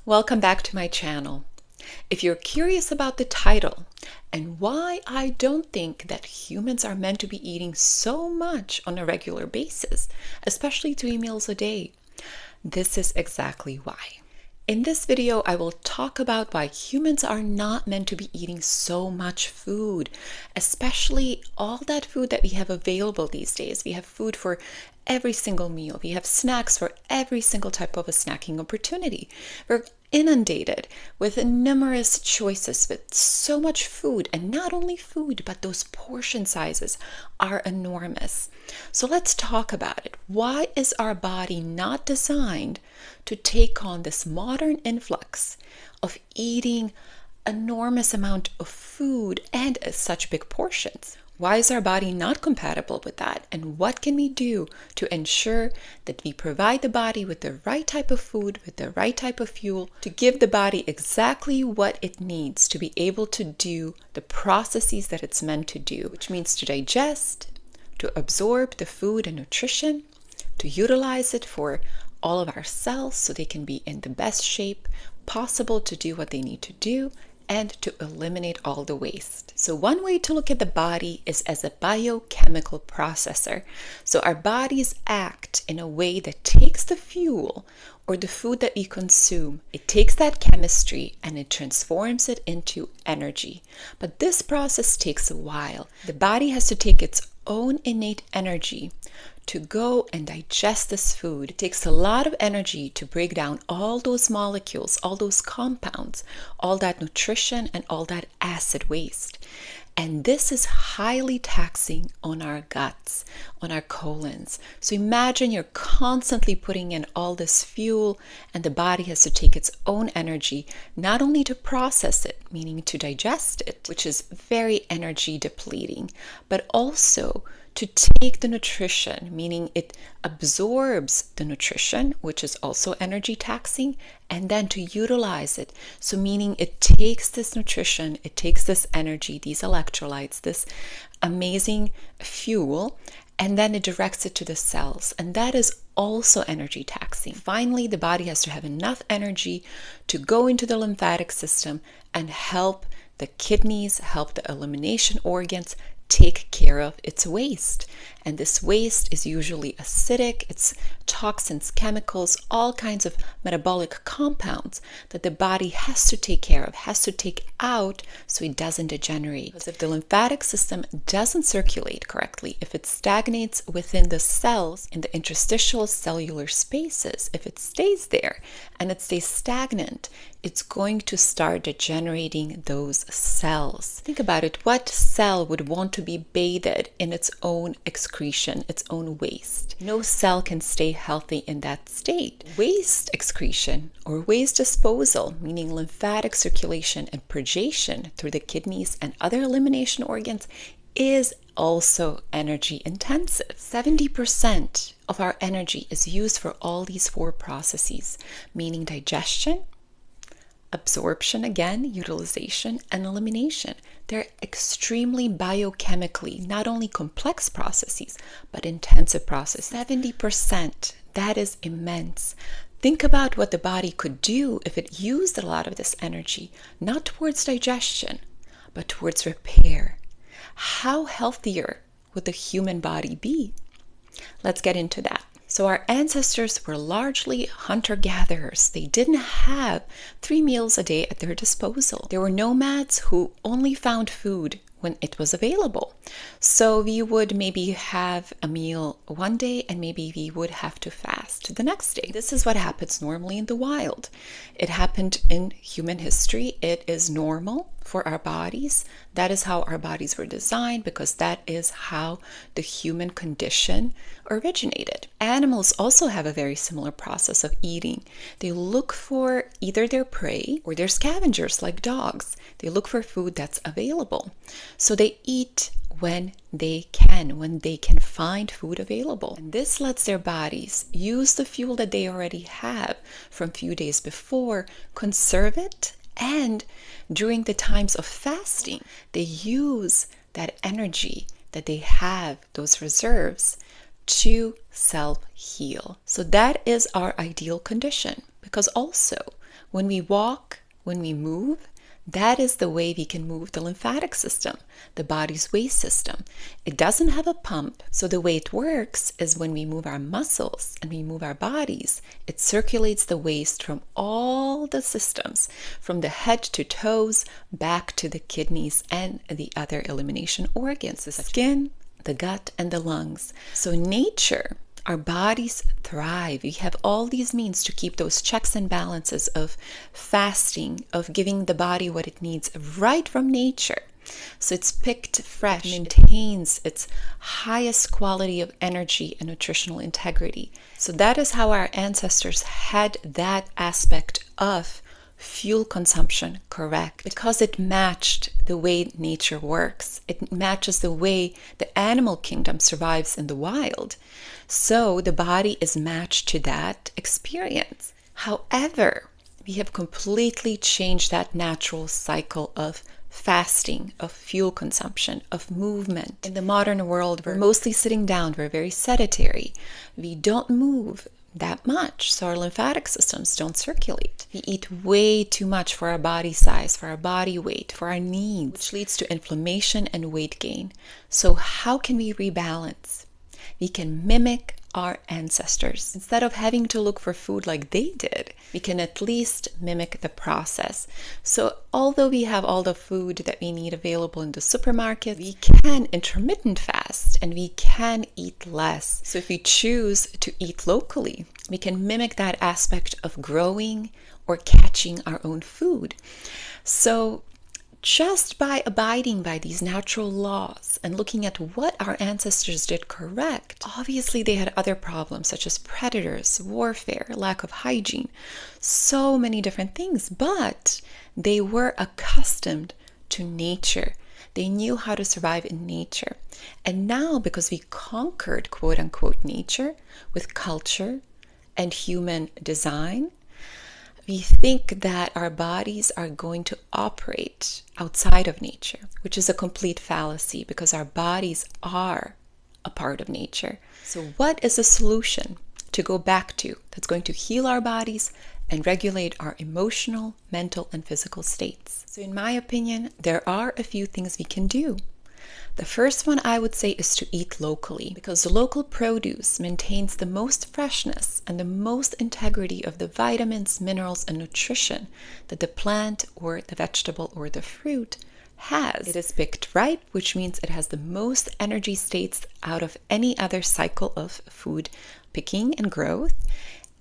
Welcome back to my channel. If you're curious about the title and why I don't think that humans are meant to be eating so much on a regular basis, especially 3 meals a day, this is exactly why. In this video, I will talk about why humans are not meant to be eating so much food, especially all that food that we have available these days. We have food for every single meal. We have snacks for every single type of a snacking opportunity. We're inundated with numerous choices, with so much food, and not only food, but those portion sizes are enormous. So let's talk about it. Why is our body not designed to take on this modern influx of eating enormous amount of food and such big portions? Why is our body not compatible with that? And what can we do to ensure that we provide the body with the right type of food, with the right type of fuel, to give the body exactly what it needs to be able to do the processes that it's meant to do, which means to digest, to absorb the food and nutrition, to utilize it for all of our cells so they can be in the best shape possible to do what they need to do, and to eliminate all the waste. So one way to look at the body is as a biochemical processor. So our bodies act in a way that takes the fuel or the food that we consume, it takes that chemistry and it transforms it into energy. But this process takes a while. The body has to take its own innate energy to go and digest this food. It takes a lot of energy to break down all those molecules, all those compounds, all that nutrition, and all that acid waste. And this is highly taxing on our guts, on our colons. So imagine you're constantly putting in all this fuel, and the body has to take its own energy, not only to process it, meaning to digest it, which is very energy depleting, but also to take the nutrition, meaning it absorbs the nutrition, which is also energy taxing, and then to utilize it. So meaning it takes this nutrition, it takes this energy, these electrolytes, this amazing fuel, and then it directs it to the cells. And that is also energy taxing. Finally, the body has to have enough energy to go into the lymphatic system and help the kidneys, help the elimination organs take care of its waste. And this waste is usually acidic, it's toxins, chemicals, all kinds of metabolic compounds that the body has to take care of, has to take out so it doesn't degenerate. Because if the lymphatic system doesn't circulate correctly, if it stagnates within the cells, in the interstitial cellular spaces, if it stays there and it stays stagnant, it's going to start degenerating those cells. Think about it. What cell would want to be bathed in its own excretion, its own waste? No cell can stay healthy in that state. Waste excretion or waste disposal, meaning lymphatic circulation and purgation through the kidneys and other elimination organs, is also energy intensive. 70% of our energy is used for all these 4 processes, meaning digestion, absorption, again, utilization, and elimination. They're extremely biochemically, not only complex processes, but intensive processes. 70%, that is immense. Think about what the body could do if it used a lot of this energy, not towards digestion, but towards repair. How healthier would the human body be? Let's get into that. So our ancestors were largely hunter-gatherers. They didn't have 3 meals a day at their disposal. They were nomads who only found food when it was available. So we would maybe have a meal one day and maybe we would have to fast the next day. This is what happens normally in the wild. It happened in human history. It is normal for our bodies. That is how our bodies were designed, because that is how the human condition originated. Animals also have a very similar process of eating. They look for either their prey or their scavengers, like dogs. They look for food that's available. So they eat when they can find food available. And this lets their bodies use the fuel that they already have from a few days before, conserve it, and during the times of fasting, they use that energy that they have, those reserves, to self-heal. So that is our ideal condition, because also When we walk, when we move, that is the way we can move the lymphatic system, the body's waste system. It doesn't have a pump, so the way it works is when we move our muscles and we move our bodies, it circulates the waste from all the systems, from the head to toes, back to the kidneys and the other elimination organs, the skin, the gut, and the lungs. So nature, our bodies thrive. We have all these means to keep those checks and balances of fasting, of giving the body what it needs right from nature. So it's picked fresh, maintains its highest quality of energy and nutritional integrity. So that is how our ancestors had that aspect of fuel consumption correct, because it matched the way nature works. It matches the way the animal kingdom survives in the wild. So the body is matched to that experience. However, we have completely changed that natural cycle of fasting, of fuel consumption, of movement. In the modern world, we're mostly sitting down. We're very sedentary. We don't move that much, so our lymphatic systems don't circulate. We eat way too much for our body size, for our body weight, for our needs, which leads to inflammation and weight gain. So how can we rebalance? We can mimic our ancestors. Instead of having to look for food like they did, we can at least mimic the process. So although we have all the food that we need available in the supermarket, we can intermittent fast and we can eat less. So if we choose to eat locally, we can mimic that aspect of growing or catching our own food. So just by abiding by these natural laws and looking at what our ancestors did correct, obviously they had other problems such as predators, warfare, lack of hygiene, so many different things, but they were accustomed to nature. They knew how to survive in nature. And now, because we conquered quote unquote nature with culture and human design, we think that our bodies are going to operate outside of nature, which is a complete fallacy because our bodies are a part of nature. So what is a solution to go back to that's going to heal our bodies and regulate our emotional, mental, and physical states? So in my opinion, there are a few things we can do. The first one I would say is to eat locally, because local produce maintains the most freshness and the most integrity of the vitamins, minerals, and nutrition that the plant or the vegetable or the fruit has. It is picked ripe, which means it has the most energy states out of any other cycle of food picking and growth.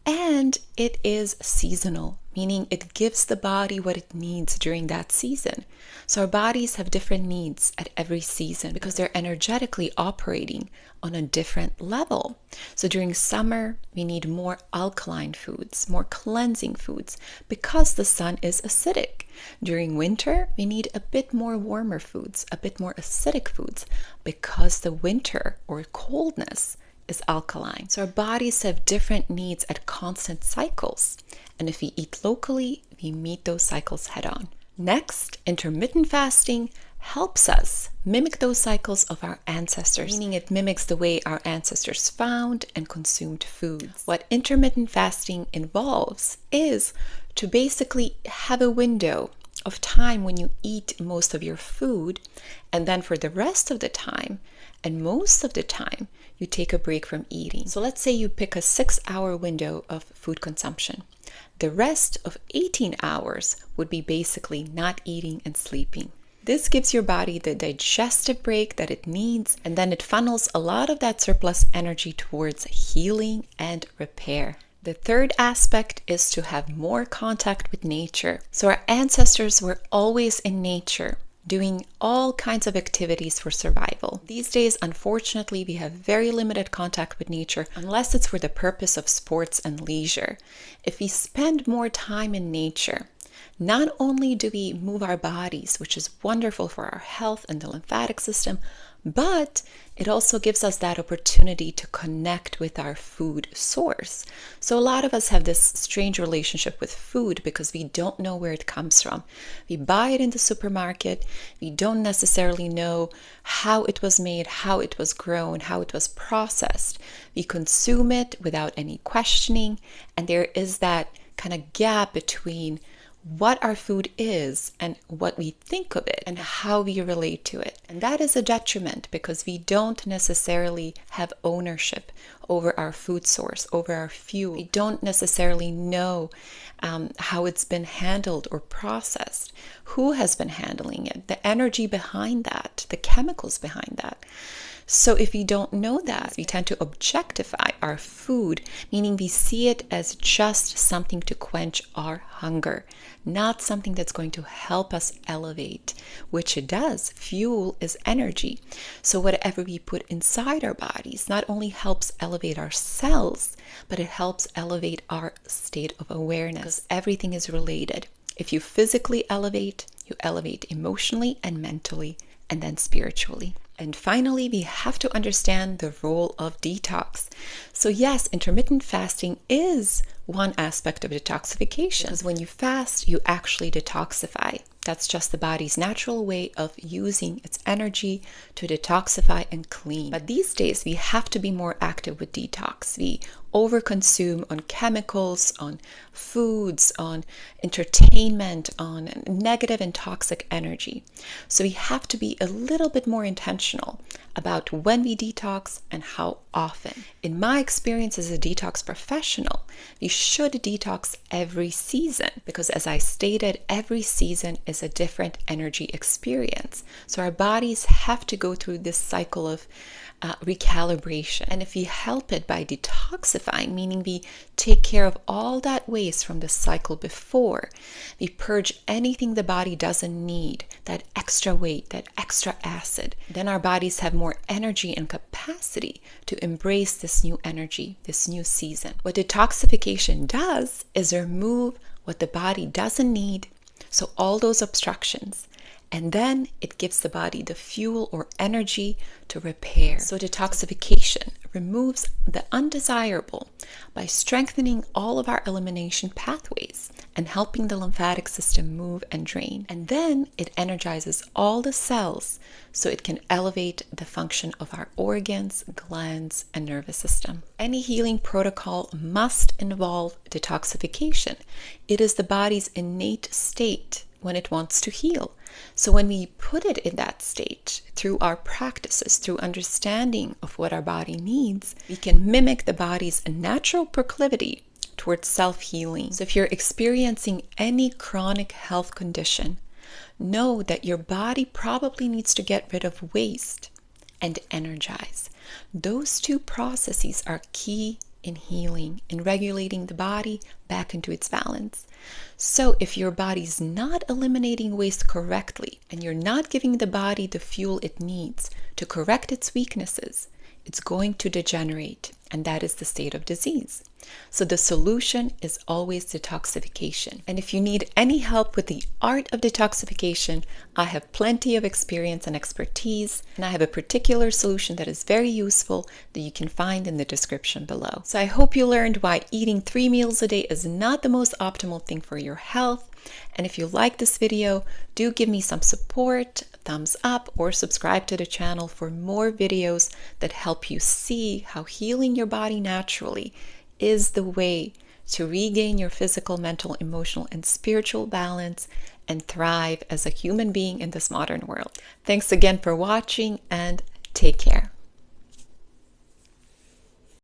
And it is seasonal, meaning it gives the body what it needs during that season. So our bodies have different needs at every season because they're energetically operating on a different level. So during summer, we need more alkaline foods, more cleansing foods because the sun is acidic. During winter, we need a bit more warmer foods, a bit more acidic foods because the winter or coldness is alkaline. So our bodies have different needs at constant cycles. And if we eat locally, we meet those cycles head on. Next, intermittent fasting helps us mimic those cycles of our ancestors, meaning it mimics the way our ancestors found and consumed foods. What intermittent fasting involves is to basically have a window of time when you eat most of your food, and then for the rest of the time, and most of the time, you take a break from eating. So let's say you pick a 6-hour window of food consumption. The rest of 18 hours would be basically not eating and sleeping. This gives your body the digestive break that it needs, and then it funnels a lot of that surplus energy towards healing and repair. The third aspect is to have more contact with nature. So our ancestors were always in nature, doing all kinds of activities for survival. These days, unfortunately, we have very limited contact with nature unless it's for the purpose of sports and leisure. If we spend more time in nature, not only do we move our bodies, which is wonderful for our health and the lymphatic system, but it also gives us that opportunity to connect with our food source. So a lot of us have this strange relationship with food because we don't know where it comes from. We buy it in the supermarket. We don't necessarily know how it was made, how it was grown, how it was processed. We consume it without any questioning, and there is that kind of gap between what our food is and what we think of it and how we relate to it. And that is a detriment because we don't necessarily have ownership over our food source, over our fuel. We don't necessarily know how it's been handled or processed, who has been handling it, the energy behind that, the chemicals behind that. So if we don't know that, we tend to objectify our food, meaning we see it as just something to quench our hunger, not something that's going to help us elevate, which it does. Fuel is energy. So whatever we put inside our bodies not only helps elevate our cells, but it helps elevate our state of awareness, because everything is related. If you physically elevate, you elevate emotionally and mentally, and then spiritually. And finally, we have to understand the role of detox. So yes, intermittent fasting is one aspect of detoxification, because when you fast, you actually detoxify. That's just the body's natural way of using its energy to detoxify and clean. But these days, we have to be more active with detox. We overconsume on chemicals, on foods, on entertainment, on negative and toxic energy. So we have to be a little bit more intentional about when we detox and how often. In my experience as a detox professional, we should detox every season because, as I stated, every season is a different energy experience. So our bodies have to go through this cycle of recalibration. And if we help it by detoxifying, meaning we take care of all that waste from the cycle before, we purge anything the body doesn't need, that extra weight, that extra acid, then our bodies have more energy and capacity to embrace this new energy, this new season. What detoxification does is remove what the body doesn't need, so all those obstructions, and then it gives the body the fuel or energy to repair. So detoxification removes the undesirable by strengthening all of our elimination pathways and helping the lymphatic system move and drain. And then it energizes all the cells so it can elevate the function of our organs, glands, and nervous system. Any healing protocol must involve detoxification. It is the body's innate state when it wants to heal. So when we put it in that state through our practices, through understanding of what our body needs, we can mimic the body's natural proclivity towards self-healing. So if you're experiencing any chronic health condition, know that your body probably needs to get rid of waste and energize. Those two processes are key in healing, in regulating the body back into its balance. So if your body's not eliminating waste correctly and you're not giving the body the fuel it needs to correct its weaknesses, it's going to degenerate, and that is the state of disease. So the solution is always detoxification. And if you need any help with the art of detoxification, I have plenty of experience and expertise, and I have a particular solution that is very useful that you can find in the description below. So I hope you learned why eating 3 meals a day is not the most optimal thing for your health. And if you like this video, do give me some support, thumbs up, or subscribe to the channel for more videos that help you see how healing your body naturally is the way to regain your physical, mental, emotional, and spiritual balance and thrive as a human being in this modern world. Thanks again for watching, and take care.